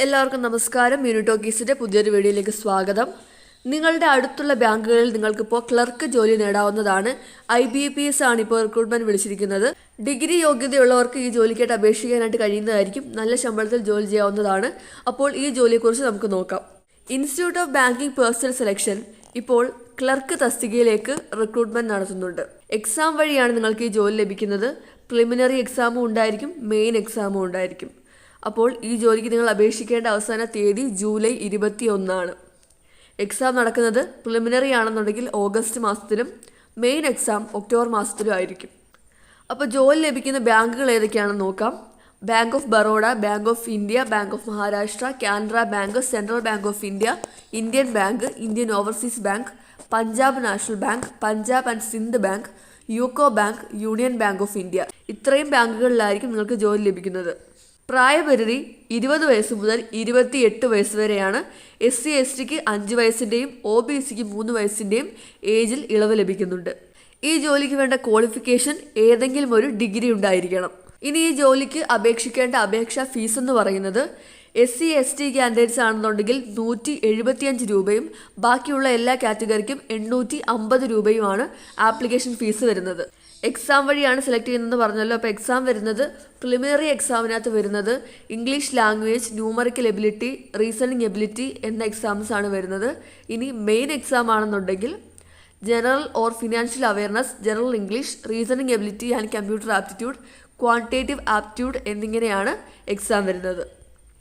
എല്ലാവർക്കും നമസ്കാരം. യൂണിറ്റോക്കീസിന്റെ പുതിയൊരു വീഡിയോയിലേക്ക് സ്വാഗതം. നിങ്ങളുടെ അടുത്തുള്ള ബാങ്കുകളിൽ നിങ്ങൾക്കിപ്പോൾ ക്ലർക്ക് ജോലി നേടാവുന്നതാണ്. IBPS ആണ് ഇപ്പോൾ റിക്രൂട്ട്മെന്റ് വിളിച്ചിരിക്കുന്നത്. ഡിഗ്രി യോഗ്യതയുള്ളവർക്ക് ഈ ജോലിക്കായിട്ട് അപേക്ഷിക്കാനായിട്ട് കഴിയുന്നതായിരിക്കും. നല്ല ശമ്പളത്തിൽ ജോലി ചെയ്യാവുന്നതാണ്. അപ്പോൾ ഈ ജോലിയെക്കുറിച്ച് നമുക്ക് നോക്കാം. Institute of banking personal selection ഇപ്പോൾ ക്ലർക്ക് തസ്തികയിലേക്ക് റിക്രൂട്ട്മെന്റ് നടത്തുന്നുണ്ട്. എക്സാം വഴിയാണ് നിങ്ങൾക്ക് ഈ ജോലി ലഭിക്കുന്നത്. പ്രിലിമിനറി എക്സാമും ഉണ്ടായിരിക്കും, മെയിൻ എക്സാമും ഉണ്ടായിരിക്കും. അപ്പോൾ ഈ ജോലിക്ക് നിങ്ങൾ അപേക്ഷിക്കേണ്ട അവസാന തീയതി ജൂലൈ 21 എക്സാം നടക്കുന്നത് പ്രിലിമിനറി ആണെന്നുണ്ടെങ്കിൽ ഓഗസ്റ്റ് മാസത്തിലും മെയിൻ എക്സാം ഒക്ടോബർ മാസത്തിലും ആയിരിക്കും. അപ്പോൾ ജോലി ലഭിക്കുന്ന ബാങ്കുകൾ ഏതൊക്കെയാണെന്ന് നോക്കാം. Bank of Baroda, bank of India, bank of Maharashtra, Canara bank, central bank of India, Indian bank, Indian overseas bank, Punjab national bank, Punjab and Sindh bank, UCO bank, union bank of India. ഇത്രയും ബാങ്കുകളിലായിരിക്കും നിങ്ങൾക്ക് ജോലി ലഭിക്കുന്നത്. പ്രായപരിധി 20 വയസ്സ് മുതൽ 28 വയസ്സ് വരെയാണ്. SC STക്ക് 5 വയസ്സിൻ്റെയും OBCക്ക് 3 വയസ്സിൻ്റെയും ഏജിൽ ഇളവ് ലഭിക്കുന്നുണ്ട്. ഈ ജോലിക്ക് വേണ്ട ക്വാളിഫിക്കേഷൻ ഏതെങ്കിലും ഒരു ഡിഗ്രി ഉണ്ടായിരിക്കണം. ഇനി ഈ ജോലിക്ക് അപേക്ഷിക്കേണ്ട അപേക്ഷാ ഫീസ് എന്ന് പറയുന്നത് SC ST കാൻഡിഡേറ്റ്സ് ആണെന്നുണ്ടെങ്കിൽ 175 രൂപയും ബാക്കിയുള്ള എല്ലാ കാറ്റഗറിക്കും 850 രൂപയുമാണ് ആപ്ലിക്കേഷൻ ഫീസ് വരുന്നത്. എക്സാം വഴിയാണ് സെലക്ട് ചെയ്യുന്നതെന്ന് പറഞ്ഞല്ലോ. അപ്പോൾ എക്സാം വരുന്നത് പ്രിലിമിനറി എക്സാമിനകത്ത് വരുന്നത് English language, numerical ability, reasoning ability എന്ന എക്സാംസ് ആണ് വരുന്നത്. ഇനി മെയിൻ എക്സാം ആണെന്നുണ്ടെങ്കിൽ general or financial awareness, general English, reasoning ability and computer aptitude, quantitative aptitude എന്നിങ്ങനെയാണ് എക്സാം വരുന്നത്.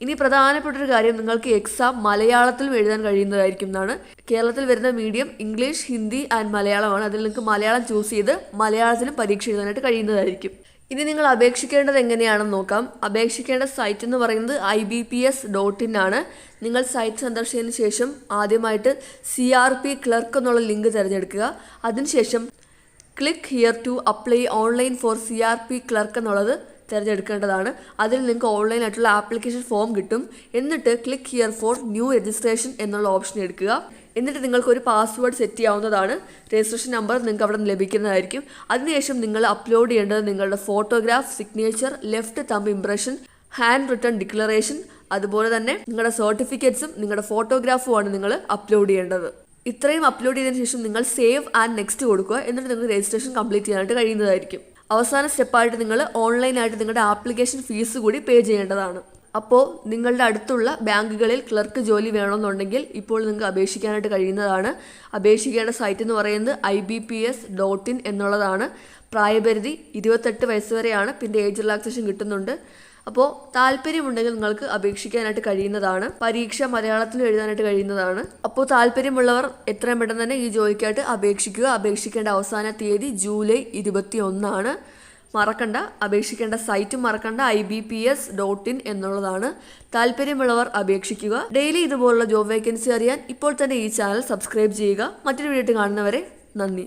ഇനി പ്രധാനപ്പെട്ടൊരു കാര്യം, നിങ്ങൾക്ക് എക്സാം മലയാളത്തിലും എഴുതാൻ കഴിയുന്നതായിരിക്കും എന്നാണ്. കേരളത്തിൽ വരുന്ന മീഡിയം ഇംഗ്ലീഷ്, ഹിന്ദി ആൻഡ് മലയാളമാണ്. അതിൽ നിങ്ങൾക്ക് മലയാളം ചൂസ് ചെയ്ത് മലയാളത്തിലും പരീക്ഷ എഴുതാനായിട്ട് കഴിയുന്നതായിരിക്കും. ഇനി നിങ്ങൾ അപേക്ഷിക്കേണ്ടത് എങ്ങനെയാണെന്ന് നോക്കാം. അപേക്ഷിക്കേണ്ട സൈറ്റ് എന്ന് പറയുന്നത് IBPS.in ആണ്. നിങ്ങൾ സൈറ്റ് സന്ദർശിച്ചതിന് ശേഷം ആദ്യമായിട്ട് CRP ക്ലർക്ക് എന്നുള്ള ലിങ്ക് തിരഞ്ഞെടുക്കുക. അതിനുശേഷം click here to apply online for CRP clerk എന്നുള്ളത് തിരഞ്ഞെടുക്കേണ്ടതാണ്. അതിൽ നിങ്ങൾക്ക് ഓൺലൈനായിട്ടുള്ള ആപ്ലിക്കേഷൻ ഫോം കിട്ടും. എന്നിട്ട് click here for new registration എന്നുള്ള ഓപ്ഷൻ എടുക്കുക. എന്നിട്ട് നിങ്ങൾക്ക് ഒരു പാസ്വേഡ് സെറ്റ് ചെയ്യാവുന്നതാണ്. രജിസ്ട്രേഷൻ നമ്പർ നിങ്ങൾക്ക് അവിടെ നിന്ന് ലഭിക്കുന്നതായിരിക്കും. അതിനുശേഷം നിങ്ങൾ അപ്ലോഡ് ചെയ്യേണ്ടത് നിങ്ങളുടെ photograph, signature, left thumb impression, hand written declaration, അതുപോലെ തന്നെ നിങ്ങളുടെ സർട്ടിഫിക്കറ്റ്സും നിങ്ങളുടെ ഫോട്ടോഗ്രാഫുമാണ് നിങ്ങൾ അപ്ലോഡ് ചെയ്യേണ്ടത്. ഇത്രയും അപ്ലോഡ് ചെയ്തതിനു ശേഷം നിങ്ങൾ സേവ് ആൻഡ് നെക്സ്റ്റ് കൊടുക്കുക. എന്നിട്ട് നിങ്ങൾക്ക് രജിസ്ട്രേഷൻ കംപ്ലീറ്റ് ചെയ്യാനായിട്ട് കഴിയുന്നതായിരിക്കും. അവസാന സ്റ്റെപ്പായിട്ട് നിങ്ങൾ ഓൺലൈനായിട്ട് നിങ്ങളുടെ ആപ്ലിക്കേഷൻ ഫീസ് കൂടി പേ ചെയ്യേണ്ടതാണ്. അപ്പോൾ നിങ്ങളുടെ അടുത്തുള്ള ബാങ്കുകളിൽ ക്ലർക്ക് ജോലി വേണമെന്നുണ്ടെങ്കിൽ ഇപ്പോൾ നിങ്ങൾക്ക് അപേക്ഷിക്കാനായിട്ട് കഴിയുന്നതാണ്. അപേക്ഷിക്കേണ്ട സൈറ്റ് എന്ന് പറയുന്നത് IBPS.in എന്നുള്ളതാണ്. പ്രായപരിധി 28 വയസ്സ് വരെയാണ്. പിന്നെ ഏജ് റിലാക്സേഷൻ കിട്ടുന്നുണ്ട്. അപ്പോൾ താല്പര്യമുണ്ടെങ്കിൽ നിങ്ങൾക്ക് അപേക്ഷിക്കാനായിട്ട് കഴിയുന്നതാണ്. പരീക്ഷ മലയാളത്തിൽ എഴുതാനായിട്ട് കഴിയുന്നതാണ്. അപ്പോൾ താല്പര്യമുള്ളവർ എത്രയും പെട്ടെന്ന് തന്നെ ഈ ജോലിക്കായിട്ട് അപേക്ഷിക്കുക. അപേക്ഷിക്കേണ്ട അവസാന തീയതി ജൂലൈ 21 മറക്കണ്ട. അപേക്ഷിക്കേണ്ട സൈറ്റും മറക്കണ്ട, IBPS.in എന്നുള്ളതാണ്. താല്പര്യമുള്ളവർ അപേക്ഷിക്കുക. ഡെയിലി ഇതുപോലുള്ള ജോബ് വേക്കൻസി അറിയാൻ ഇപ്പോൾ തന്നെ ഈ ചാനൽ സബ്സ്ക്രൈബ് ചെയ്യുക. മറ്റൊരു വീഡിയോ കാണുന്നവരെ നന്ദി.